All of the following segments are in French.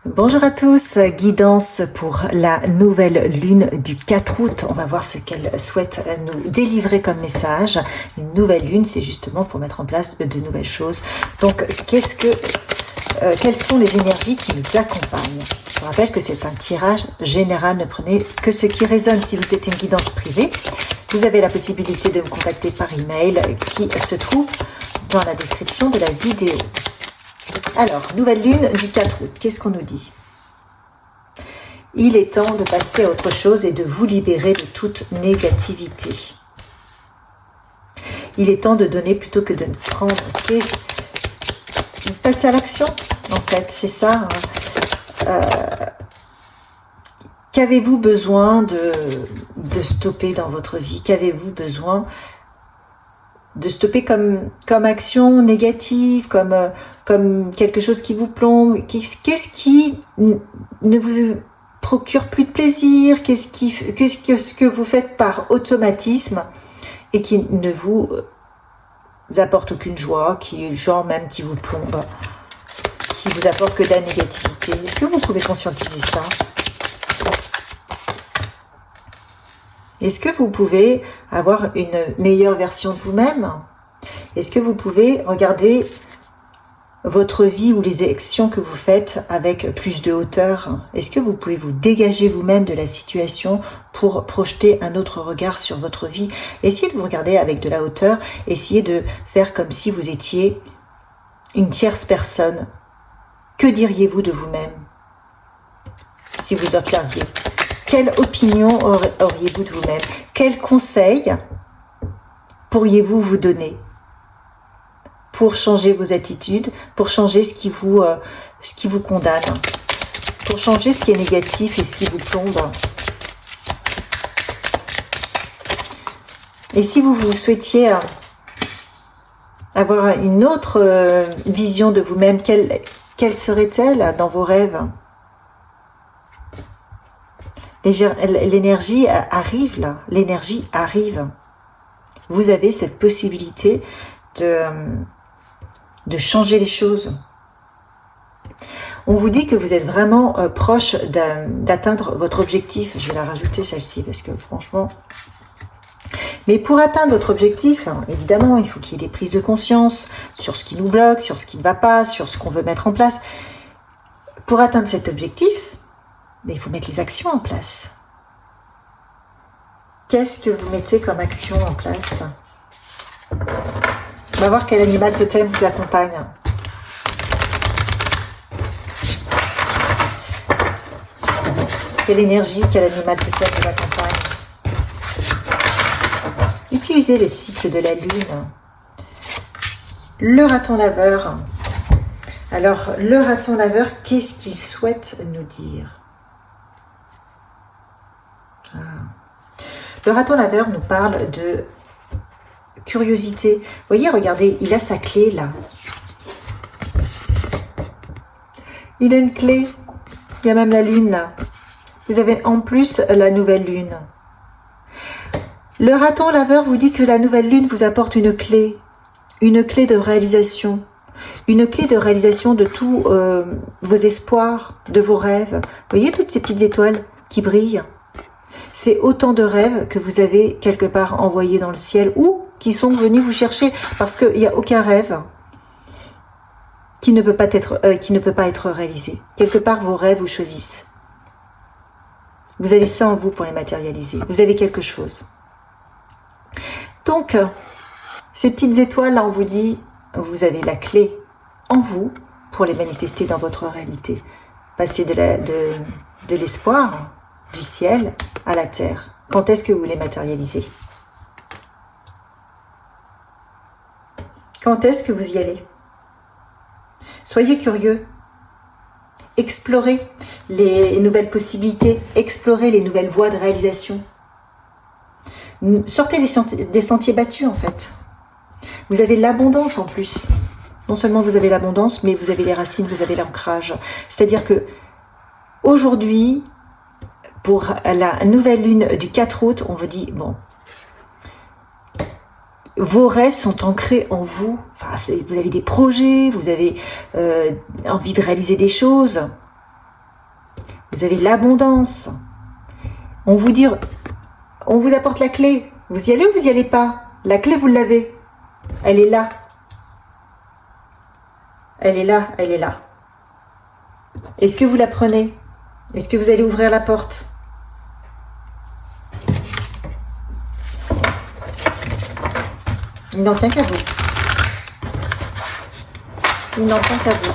Bonjour à tous, guidance pour la nouvelle lune du 4 août. On va voir ce qu'elle souhaite nous délivrer comme message. Une nouvelle lune, c'est justement pour mettre en place de nouvelles choses. Donc, quelles sont les énergies qui nous accompagnent? Je vous rappelle que c'est un tirage général, ne prenez que ce qui résonne. Si vous souhaitez une guidance privée, vous avez la possibilité de me contacter par email qui se trouve dans la description de la vidéo. Alors, nouvelle lune du 4 août, qu'est-ce qu'on nous dit? Il est temps de passer à autre chose et de vous libérer de toute négativité. Il est temps de donner plutôt que de prendre. Passer à l'action, en fait, c'est ça. Qu'avez-vous besoin de stopper dans votre vie? Qu'avez-vous besoin de stopper comme action négative, comme quelque chose qui vous plombe? Qu'est-ce qui ne vous procure plus de plaisir? Qu'est-ce que vous faites par automatisme et qui ne vous apporte aucune joie, qui vous plombe, qui vous apporte que de la négativité? Est-ce que vous pouvez conscientiser ça? Est-ce que vous pouvez avoir une meilleure version de vous-même? Est-ce que vous pouvez regarder votre vie ou les actions que vous faites avec plus de hauteur? Est-ce que vous pouvez vous dégager vous-même de la situation pour projeter un autre regard sur votre vie? Essayez de vous regarder avec de la hauteur, essayez de faire comme si vous étiez une tierce personne. Que diriez-vous de vous-même si vous observiez? Quelle opinion auriez-vous de vous-même? Quels conseils pourriez-vous vous donner pour changer vos attitudes, pour changer ce qui vous condamne, pour changer ce qui est négatif et ce qui vous plombe? Et si vous souhaitiez avoir une autre vision de vous-même, quelle serait-elle dans vos rêves? L'énergie arrive là, l'énergie arrive. Vous avez cette possibilité de changer les choses. On vous dit que vous êtes vraiment proche d'atteindre votre objectif. Je vais la rajouter celle-ci parce que franchement... Mais pour atteindre votre objectif, évidemment, il faut qu'il y ait des prises de conscience sur ce qui nous bloque, sur ce qui ne va pas, sur ce qu'on veut mettre en place. Pour atteindre cet objectif, il faut mettre les actions en place. Qu'est-ce que vous mettez comme action en place? On va voir quel animal totem vous accompagne. Quelle énergie, quel animal totem vous accompagne? Utilisez le cycle de la lune. Le raton laveur. Alors, le raton laveur, qu'est-ce qu'il souhaite nous dire? Le raton laveur nous parle de curiosité. Vous voyez, regardez, il a sa clé là. Il a une clé. Il y a même la lune là. Vous avez en plus la nouvelle lune. Le raton laveur vous dit que la nouvelle lune vous apporte une clé de réalisation. Une clé de réalisation de tous vos espoirs, de vos rêves. Vous voyez toutes ces petites étoiles qui brillent? C'est autant de rêves que vous avez quelque part envoyés dans le ciel ou qui sont venus vous chercher, parce qu'il n'y a aucun rêve qui ne peut pas être réalisé. Quelque part, vos rêves vous choisissent. Vous avez ça en vous pour les matérialiser. Vous avez quelque chose. Donc, ces petites étoiles, là, on vous dit, vous avez la clé en vous pour les manifester dans votre réalité. Passer de l'espoir, du ciel à la terre. Quand est-ce que vous les matérialisez? Quand est-ce que vous y allez? Soyez curieux. Explorez les nouvelles possibilités. Explorez les nouvelles voies de réalisation. Sortez des sentiers battus, en fait. Vous avez l'abondance en plus. Non seulement vous avez l'abondance, mais vous avez les racines, vous avez l'ancrage. C'est-à-dire que aujourd'hui, pour la nouvelle lune du 4 août, on vous dit, bon, vos rêves sont ancrés en vous. Enfin, vous avez des projets, vous avez envie de réaliser des choses. Vous avez l'abondance. On vous apporte la clé. Vous y allez ou vous y allez pas? La clé, vous l'avez. Elle est là. Elle est là, elle est là. Est-ce que vous la prenez? Est-ce que vous allez ouvrir la porte? Il n'en tient qu'à vous. Il n'en tient qu'à vous.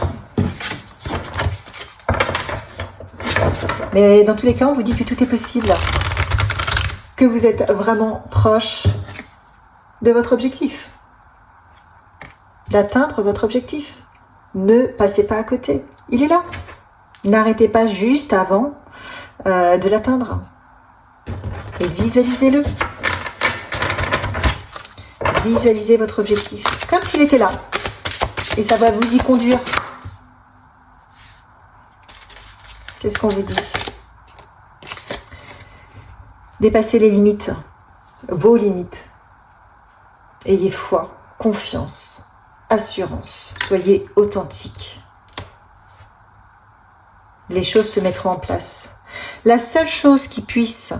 Mais dans tous les cas, on vous dit que tout est possible. Que vous êtes vraiment proche de votre objectif. D'atteindre votre objectif. Ne passez pas à côté. Il est là. N'arrêtez pas juste avant de l'atteindre. Et visualisez-le. Visualisez votre objectif. Comme s'il était là. Et ça va vous y conduire. Qu'est-ce qu'on vous dit? Dépassez les limites. Vos limites. Ayez foi, confiance, assurance. Soyez authentique. Les choses se mettront en place. La seule chose qui puisse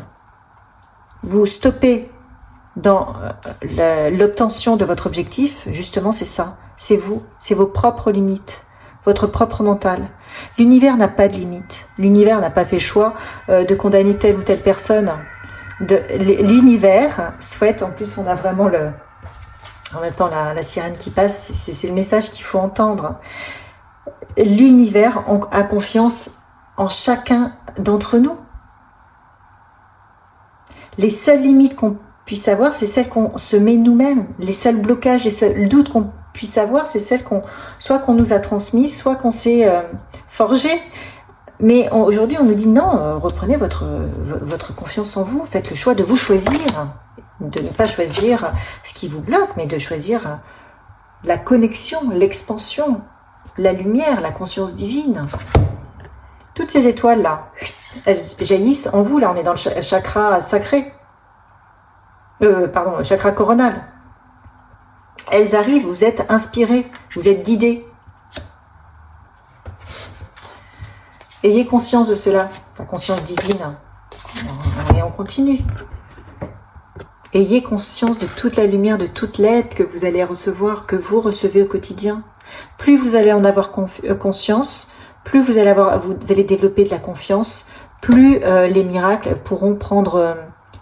vous stopper dans l'obtention de votre objectif, justement, c'est ça. C'est vous, c'est vos propres limites, votre propre mental. L'univers n'a pas de limites. L'univers n'a pas fait le choix de condamner telle ou telle personne. L'univers souhaite, en plus on a vraiment en même temps la sirène qui passe, c'est le message qu'il faut entendre. L'univers a confiance en chacun d'entre nous. Les seules limites qu'on puisse avoir, c'est celles qu'on se met nous-mêmes. Les seuls blocages, les seuls doutes qu'on puisse avoir, c'est celles soit qu'on nous a transmises, soit qu'on s'est forgé. Mais aujourd'hui, on nous dit non, reprenez votre confiance en vous, faites le choix de vous choisir, de ne pas choisir ce qui vous bloque, mais de choisir la connexion, l'expansion, la lumière, la conscience divine. Toutes ces étoiles-là, elles jaillissent en vous. Là, on est dans le chakra sacré. Le chakra coronal. Elles arrivent, vous êtes inspirés, vous êtes guidés. Ayez conscience de cela, la conscience divine. Et on continue. Ayez conscience de toute la lumière, de toute l'aide que vous allez recevoir, que vous recevez au quotidien. Plus vous allez en avoir conscience, plus vous allez développer de la confiance, plus les miracles pourront prendre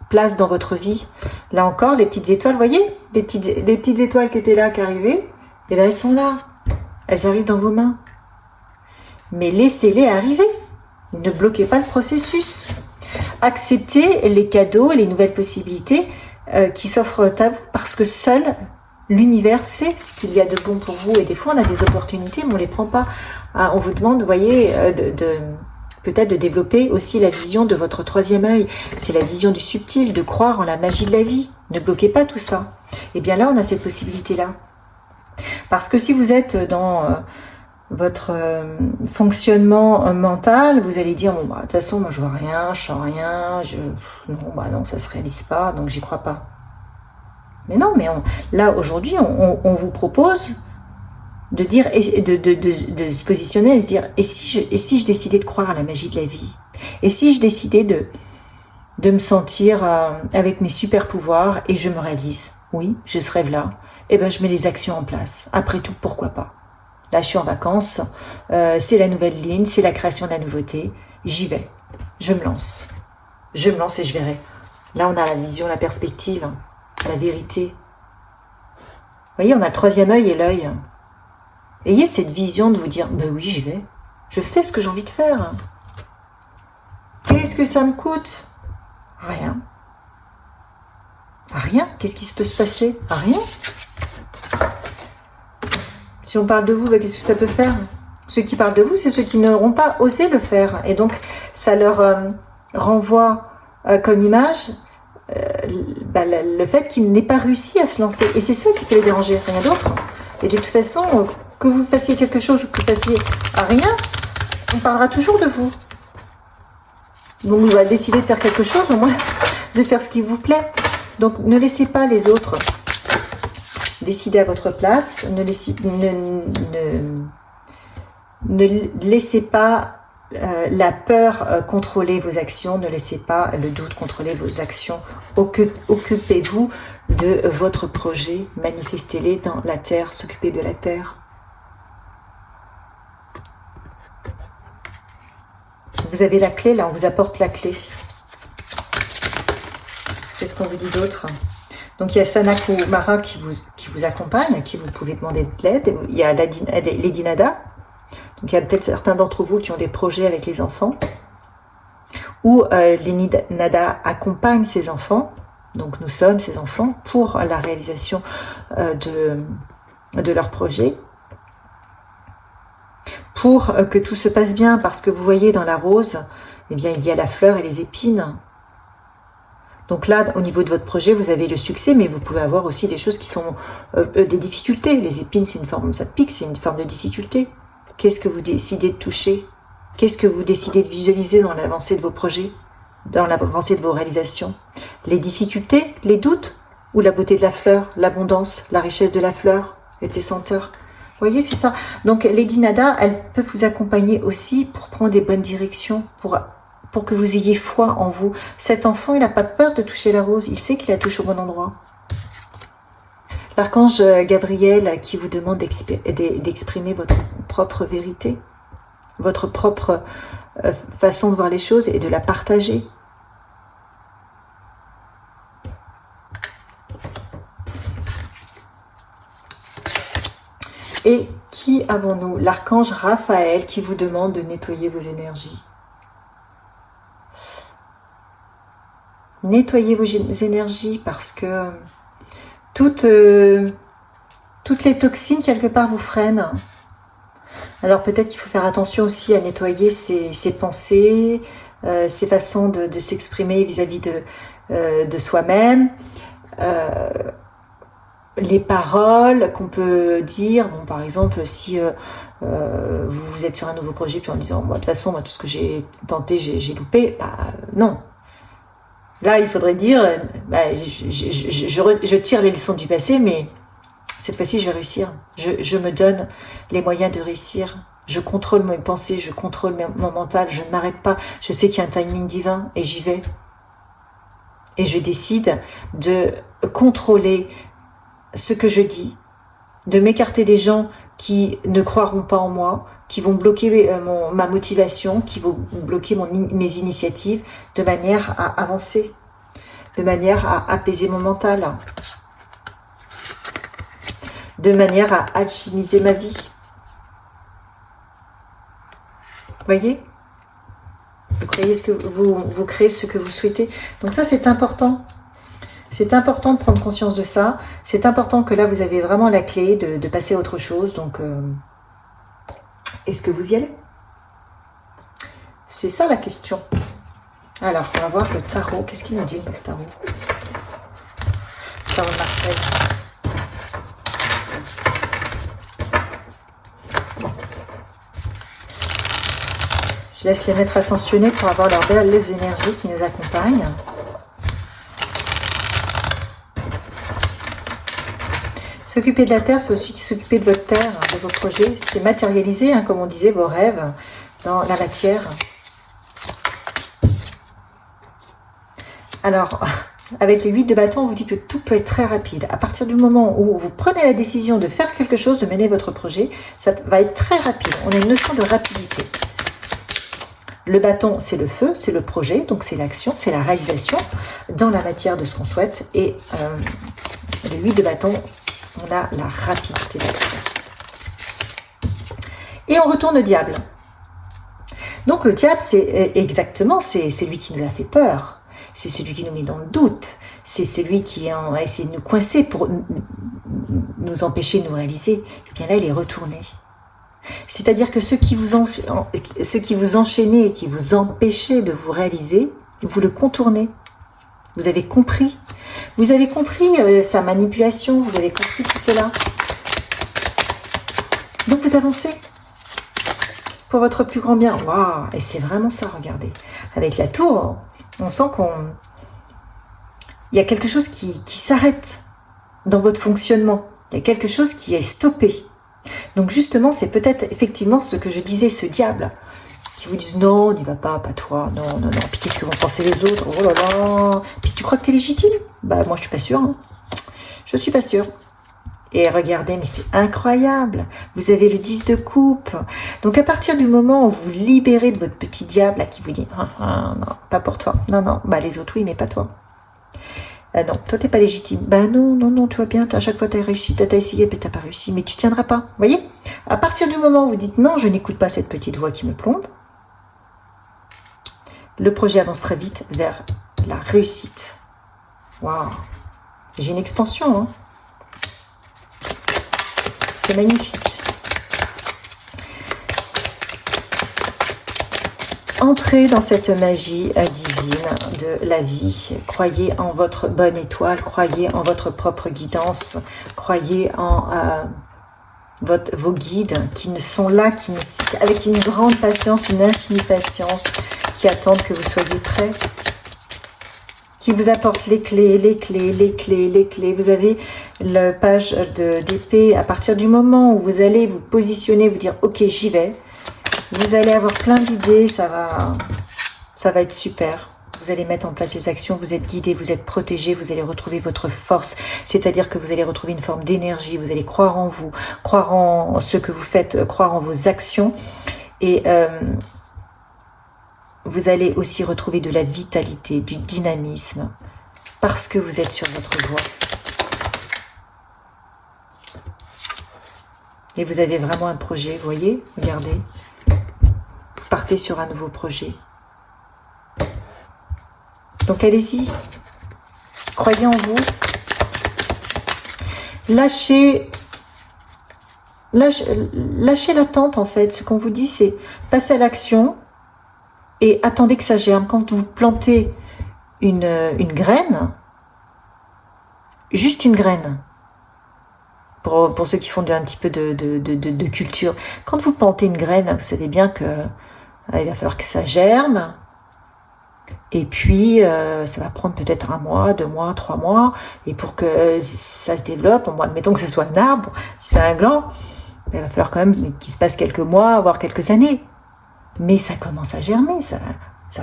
place dans votre vie. Là encore, les petites étoiles, voyez, les petites étoiles qui étaient là, qui arrivaient, eh bien, elles sont là. Elles arrivent dans vos mains. Mais laissez-les arriver. Ne bloquez pas le processus. Acceptez les cadeaux et les nouvelles possibilités qui s'offrent à vous, parce que seul l'univers sait ce qu'il y a de bon pour vous. Et des fois, on a des opportunités, mais on ne les prend pas. On vous demande, vous voyez, peut-être de développer aussi la vision de votre troisième œil. C'est la vision du subtil, de croire en la magie de la vie. Ne bloquez pas tout ça. Et bien là, on a cette possibilité-là. Parce que si vous êtes dans votre fonctionnement mental, vous allez dire, bon, bah, de toute façon, moi je vois rien, je sens rien, non, ça se réalise pas, donc j'y crois pas. Mais non, mais là, aujourd'hui, on vous propose de dire, de se positionner et se dire, et si je décidais de croire à la magie de la vie? Et si je décidais de me sentir avec mes super pouvoirs et je me réalise? Oui, je ce rêve-là. Eh ben, je mets les actions en place. Après tout, pourquoi pas? Là, je suis en vacances, c'est la nouvelle lune, c'est la création de la nouveauté. J'y vais, je me lance. Je me lance et je verrai. Là, on a la vision, la perspective, la vérité. Vous voyez, on a le troisième œil et l'œil. Ayez cette vision de vous dire, ben oui, j'y vais. Je fais ce que j'ai envie de faire. Qu'est-ce que ça me coûte? Rien. Rien. Qu'est-ce qui peut se passer? Rien. Si on parle de vous, ben qu'est-ce que ça peut faire? Ceux qui parlent de vous, c'est ceux qui n'auront pas osé le faire. Et donc, ça leur renvoie comme image le fait qu'ils n'aient pas réussi à se lancer. Et c'est ça qui peut les déranger, rien d'autre. Et de toute façon, que vous fassiez quelque chose ou que vous fassiez rien, on parlera toujours de vous. Donc, vous allez décider de faire quelque chose, au moins de faire ce qui vous plaît. Donc, ne laissez pas les autres décider à votre place. Ne laissez pas la peur contrôler vos actions, ne laissez pas le doute contrôler vos actions. Occupez-vous de votre projet, manifestez-les dans la terre, s'occuper de la terre. Vous avez la clé, là, on vous apporte la clé. Qu'est-ce qu'on vous dit d'autre? Donc il y a Sanako Mara qui vous accompagne, à qui vous pouvez demander de l'aide. Il y a Lady Nada. Donc il y a peut-être certains d'entre vous qui ont des projets avec les enfants. Ou Lady Nada accompagne ses enfants. Donc nous sommes ses enfants pour la réalisation de leur projet. Pour que tout se passe bien, parce que vous voyez dans la rose, eh bien il y a la fleur et les épines. Donc là, au niveau de votre projet, vous avez le succès, mais vous pouvez avoir aussi des choses qui sont des difficultés. Les épines, c'est une forme, ça pique, c'est une forme de difficulté. Qu'est-ce que vous décidez de toucher? Qu'est-ce que vous décidez de visualiser dans l'avancée de vos projets, dans l'avancée de vos réalisations? Les difficultés, les doutes, ou la beauté de la fleur, l'abondance, la richesse de la fleur et de ses senteurs? Vous voyez, c'est ça. Donc, Lady Nada, elle peut vous accompagner aussi pour prendre des bonnes directions, pour que vous ayez foi en vous. Cet enfant, il n'a pas peur de toucher la rose, il sait qu'il la touche au bon endroit. L'archange Gabriel qui vous demande d'exprimer votre propre vérité, votre propre façon de voir les choses et de la partager. Et qui avons-nous? L'archange Raphaël qui vous demande de nettoyer vos énergies. Nettoyez vos énergies parce que toutes les toxines quelque part vous freinent. Alors peut-être qu'il faut faire attention aussi à nettoyer ses pensées, ses façons de s'exprimer vis-à-vis de soi-même, les paroles qu'on peut dire. Bon, par exemple, si vous êtes sur un nouveau projet puis en disant de toute façon moi, tout ce que j'ai tenté j'ai loupé, non. Là, il faudrait dire, je tire les leçons du passé, mais cette fois-ci, je vais réussir. Je me donne les moyens de réussir. Je contrôle mes pensées, je contrôle mon mental, je ne m'arrête pas. Je sais qu'il y a un timing divin et j'y vais. Et je décide de contrôler ce que je dis, de m'écarter des gens qui ne croiront pas en moi, qui vont bloquer ma motivation, qui vont bloquer mes initiatives, de manière à avancer, de manière à apaiser mon mental, de manière à alchimiser ma vie. Voyez? Vous créez ce que vous souhaitez. Donc ça, c'est important. C'est important de prendre conscience de ça. C'est important que là, vous avez vraiment la clé de passer à autre chose. Donc, est-ce que vous y allez? C'est ça la question. Alors, on va voir le tarot. Qu'est-ce qu'il nous dit, le tarot? Le tarot de Marseille. Je laisse les maîtres ascensionnés pour avoir leurs belles énergies qui nous accompagnent. S'occuper de la terre, c'est aussi s'occuper de votre terre, de vos projets. C'est matérialiser, comme on disait, vos rêves dans la matière. Alors, avec le 8 de bâton, on vous dit que tout peut être très rapide. À partir du moment où vous prenez la décision de faire quelque chose, de mener votre projet, ça va être très rapide. On a une notion de rapidité. Le bâton, c'est le feu, c'est le projet, donc c'est l'action, c'est la réalisation dans la matière de ce qu'on souhaite. Et le 8 de bâton, on a la rapidité d'action. Et on retourne au diable. Donc le diable, c'est exactement, c'est celui qui nous a fait peur. C'est celui qui nous met dans le doute. C'est celui qui a essayé de nous coincer pour nous empêcher de nous réaliser. Et bien là, il est retourné. C'est-à-dire que ceux qui vous enchaînaient et qui vous empêchaient de vous réaliser, vous le contournez. Vous avez compris. Vous avez compris sa manipulation. Vous avez compris tout cela. Donc vous avancez pour votre plus grand bien. Waouh! Et c'est vraiment ça, regardez. Avec la tour, on sent il y a quelque chose qui s'arrête dans votre fonctionnement. Il y a quelque chose qui est stoppé. Donc justement, c'est peut-être effectivement ce que je disais, ce diable qui vous disent non, n'y va pas toi, non, non, non, puis qu'est-ce que vont penser les autres, oh là là, puis tu crois que tu es légitime? Bah moi je suis pas sûre, hein. Je suis pas sûre. Et regardez, mais c'est incroyable, vous avez le 10 de coupe. Donc à partir du moment où vous libérez de votre petit diable là, qui vous dit non, pas pour toi, non, non, bah les autres oui, mais pas toi. Non, toi t'es pas légitime. Bah non, non, non, tu vois bien, à chaque fois t'as réussi, t'as essayé, mais t'as pas réussi, mais tu tiendras pas. Vous voyez? À partir du moment où vous dites non, je n'écoute pas cette petite voix qui me plombe, le projet avance très vite vers la réussite. Waouh! J'ai une expansion, hein. C'est magnifique. Entrez dans cette magie divine de la vie. Croyez en votre bonne étoile, croyez en votre propre guidance, croyez en vos guides qui ne sont là, avec une grande patience, une infinie patience, qui attendent que vous soyez prêts, qui vous apportent les clés, les clés, les clés, les clés. Vous avez la page d'épée. À partir du moment où vous allez vous positionner, vous dire ok, j'y vais, vous allez avoir plein d'idées, ça va être super. Vous allez mettre en place les actions, vous êtes guidé, vous êtes protégé, vous allez retrouver votre force, c'est-à-dire que vous allez retrouver une forme d'énergie, vous allez croire en vous, croire en ce que vous faites, croire en vos actions, et vous allez aussi retrouver de la vitalité, du dynamisme, parce que vous êtes sur votre voie. Et vous avez vraiment un projet, vous voyez, regardez. Partez sur un nouveau projet. Donc allez-y, croyez en vous. Lâchez l'attente en fait. Ce qu'on vous dit, c'est passer à l'action et attendez que ça germe. Quand vous plantez une graine, juste une graine, pour ceux qui font un petit peu de culture, quand vous plantez une graine, vous savez bien que il va falloir que ça germe. Et puis, ça va prendre peut-être 1 mois, 2 mois, 3 mois. Et pour que ça se développe, admettons que ce soit un arbre, si c'est un gland, il va falloir quand même qu'il se passe quelques mois, voire quelques années. Mais ça commence à germer, ça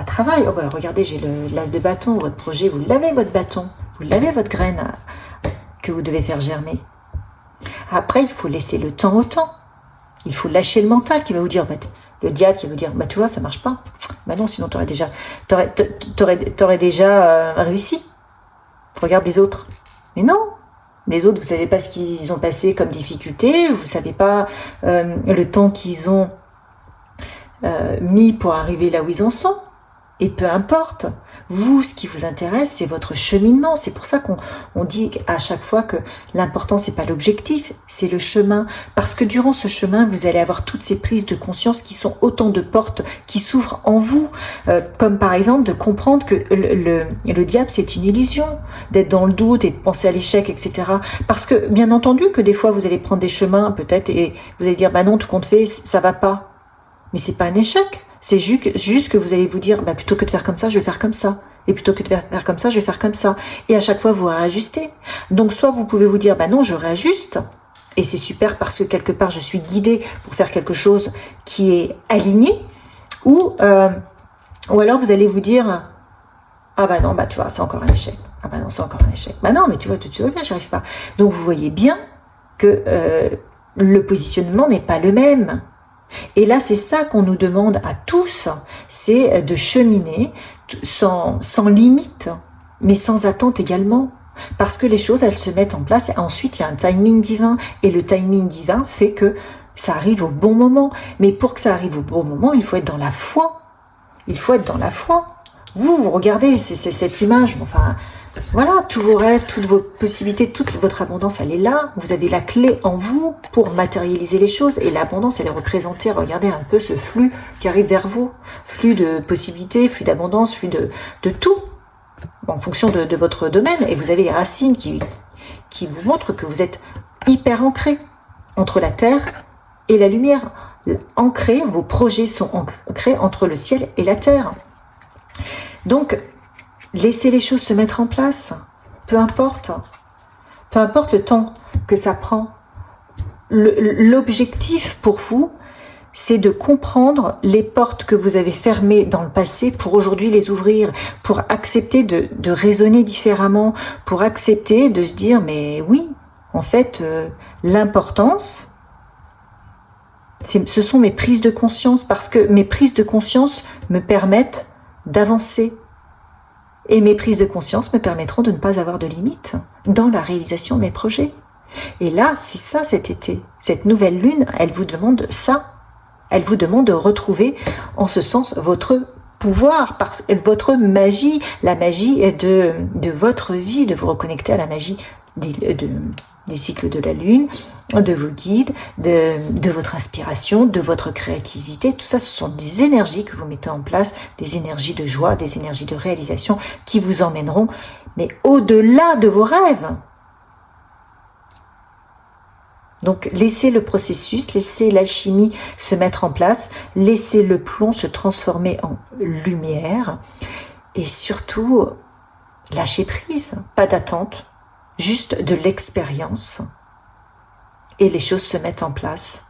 travaille. Oh ben, regardez, j'ai l'as de bâton, votre projet, vous l'avez votre bâton, vous l'avez votre graine que vous devez faire germer. Après, il faut laisser le temps au temps. Il faut lâcher le mental qui va vous dire, le diable qui va vous dire, tu vois, ça marche pas. Bah non, sinon t'aurais déjà réussi. Regarde les autres. Mais non, les autres, vous savez pas ce qu'ils ont passé comme difficulté, vous savez pas le temps qu'ils ont mis pour arriver là où ils en sont. Et peu importe, vous, ce qui vous intéresse, c'est votre cheminement. C'est pour ça qu'on dit à chaque fois que l'important, c'est pas l'objectif, c'est le chemin. Parce que durant ce chemin, vous allez avoir toutes ces prises de conscience qui sont autant de portes qui s'ouvrent en vous. Comme par exemple de comprendre que le diable, c'est une illusion. D'être dans le doute et de penser à l'échec, etc. Parce que, bien entendu, que des fois, vous allez prendre des chemins, peut-être, et vous allez dire, non, tout compte fait, ça va pas. Mais c'est pas un échec. C'est juste que vous allez vous dire, plutôt que de faire comme ça, je vais faire comme ça. Et plutôt que de faire comme ça, je vais faire comme ça. Et à chaque fois, vous réajustez. Donc, soit vous pouvez vous dire, non, je réajuste. Et c'est super parce que quelque part, je suis guidée pour faire quelque chose qui est aligné. Ou alors, vous allez vous dire, non, tu vois, c'est encore un échec. Non, c'est encore un échec. Non, mais tu vois bien, j'y arrive pas. Donc, vous voyez bien que le positionnement n'est pas le même. Et là, c'est ça qu'on nous demande à tous, c'est de cheminer sans limite, mais sans attente également. Parce que les choses, elles se mettent en place et ensuite, il y a un timing divin. Et le timing divin fait que ça arrive au bon moment. Mais pour que ça arrive au bon moment, il faut être dans la foi. Il faut être dans la foi. Vous regardez cette image, voilà, tous vos rêves, toutes vos possibilités, toute votre abondance, elle est là. Vous avez la clé en vous pour matérialiser les choses. Et l'abondance, elle est représentée, regardez un peu ce flux qui arrive vers vous. Flux de possibilités, flux d'abondance, flux de tout, en fonction de votre domaine. Et vous avez les racines qui vous montrent que vous êtes hyper ancré entre la terre et la lumière. Ancré, vos projets sont ancrés entre le ciel et la terre. Donc, laissez les choses se mettre en place, peu importe le temps que ça prend. L'objectif pour vous, c'est de comprendre les portes que vous avez fermées dans le passé pour aujourd'hui les ouvrir, pour accepter de raisonner différemment, pour accepter de se dire mais oui, en fait, l'importance, ce sont mes prises de conscience, parce que mes prises de conscience me permettent d'avancer. Et mes prises de conscience me permettront de ne pas avoir de limites dans la réalisation de mes projets. Et là, c'est ça cet été. Cette nouvelle lune, elle vous demande ça. Elle vous demande de retrouver, en ce sens, votre pouvoir, votre magie, la magie de votre vie, de vous reconnecter à la magie des cycles de la lune, de vos guides, de votre inspiration, de votre créativité. Tout ça, ce sont des énergies que vous mettez en place, des énergies de joie, des énergies de réalisation qui vous emmèneront, mais au-delà de vos rêves. Donc, laissez le processus, laissez l'alchimie se mettre en place, laissez le plomb se transformer en lumière et surtout, lâchez prise, pas d'attente, juste de l'expérience et les choses se mettent en place.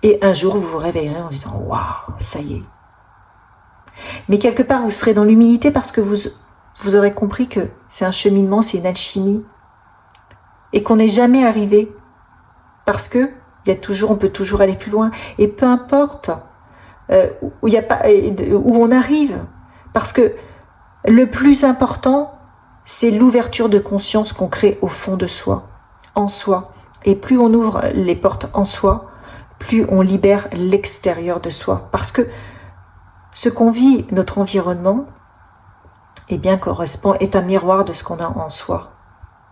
Et un jour, vous vous réveillerez en disant « Waouh, ça y est ». Mais quelque part, vous serez dans l'humilité parce que vous aurez compris que c'est un cheminement, c'est une alchimie et qu'on n'est jamais arrivé. Parce que on peut toujours aller plus loin. Et peu importe où on arrive. Parce que le plus important, c'est l'ouverture de conscience qu'on crée au fond de soi, en soi. Et plus on ouvre les portes en soi, plus on libère l'extérieur de soi. Parce que ce qu'on vit, notre environnement, eh bien, est un miroir de ce qu'on a en soi,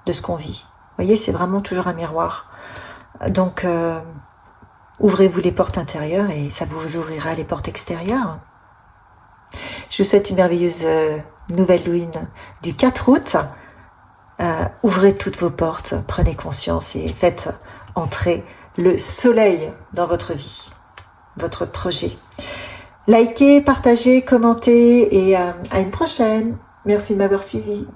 de ce qu'on vit. Vous voyez, c'est vraiment toujours un miroir. Donc, ouvrez-vous les portes intérieures et ça vous ouvrira les portes extérieures. Je vous souhaite une merveilleuse nouvelle lune du 4 août. Ouvrez toutes vos portes, prenez conscience et faites entrer le soleil dans votre vie, votre projet. Likez, partagez, commentez et à une prochaine. Merci de m'avoir suivi.